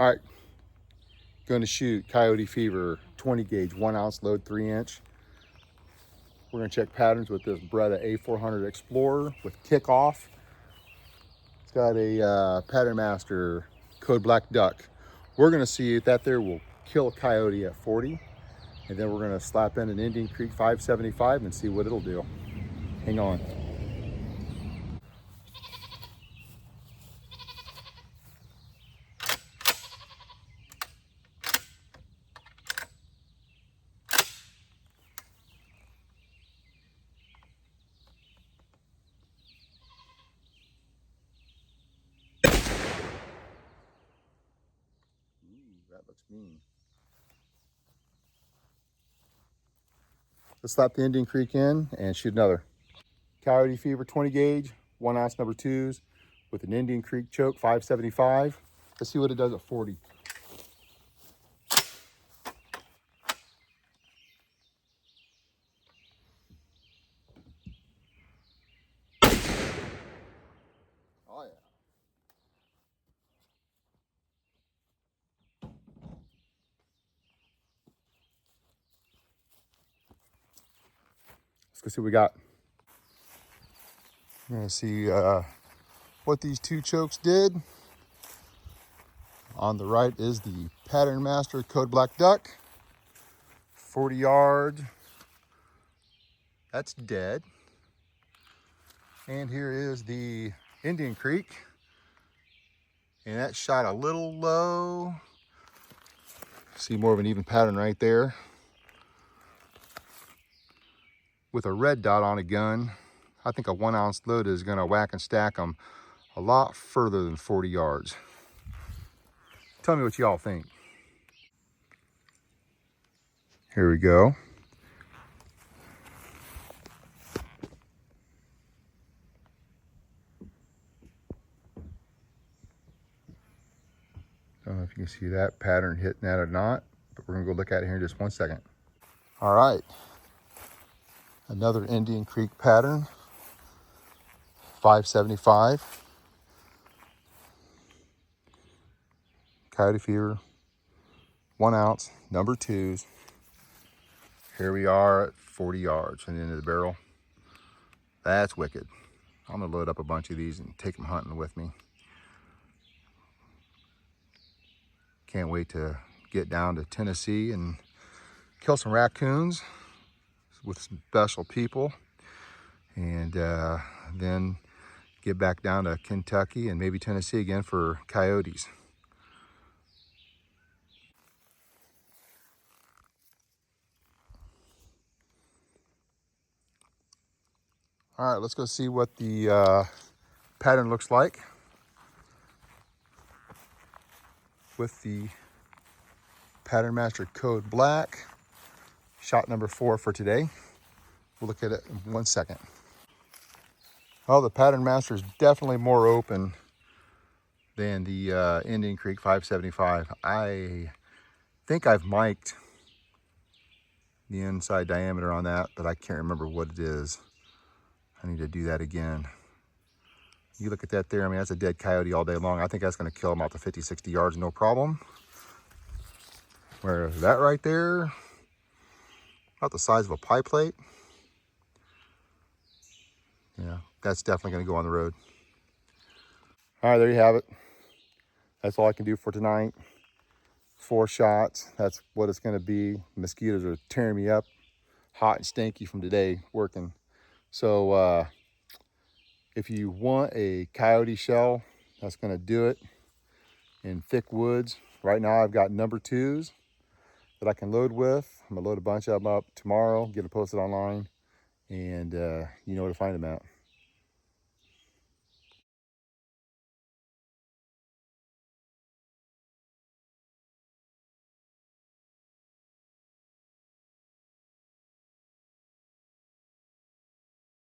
All right, going to shoot Coyote Fever 20 gauge, 1 ounce load, 3-inch. We're going to check patterns with this Beretta A400 Xplorer with kickoff. It's got a Patternmaster code black duck. We're going to see if that there will kill a coyote at 40, and then we're going to slap in an IndianCreek 575 and see what it'll do. Hang on. That looks mean. Let's slap the IndianCreek in and shoot another. Coyote Fever 20 gauge, 1 ounce number 2s with an IndianCreek choke 575. Let's see what it does at 40. Oh yeah. Let's go see what we got. We're gonna see what these two chokes did. On the right is the Patternmaster Code Black Duck. 40 yards. That's dead. And here is the IndianCreek. And that shot a little low. See more of an even pattern right there. With a red dot on a gun, I think a 1 ounce load is gonna whack and stack them a lot further than 40 yards. Tell me what y'all think. Here we go. Don't know if you can see that pattern hitting that or not, but we're gonna go look at it here in just 1 second. All right, another IndianCreek pattern, 575. Coyote Fever, 1 ounce, number 2s. Here we are at 40 yards from the end of the barrel. That's wicked. I'm gonna load up a bunch of these and take them hunting with me. Can't wait to get down to Tennessee and kill some raccoons with special people, and then get back down to Kentucky and maybe Tennessee again for coyotes. All right, let's go see what the pattern looks like with the Patternmaster Code Black. Shot number 4 for today. We'll look at it in 1 second. Oh, the Patternmaster is definitely more open than the IndianCreek 575. I think I've mic'd the inside diameter on that, but I can't remember what it is. I need to do that again. You look at that there, I mean, that's a dead coyote all day long. I think that's gonna kill him out to 50, 60 yards, no problem. Whereas that right there, about the size of a pie plate. Yeah, that's definitely gonna go on the road. All right, there you have it. That's all I can do for tonight. 4 shots, that's what it's gonna be. Mosquitoes are tearing me up, hot and stinky from today working. So if you want a coyote shell, that's gonna do it in thick woods. Right now I've got number 2s that I can load with. I'm gonna load a bunch of them up tomorrow, get them posted online, and you know where to find them at.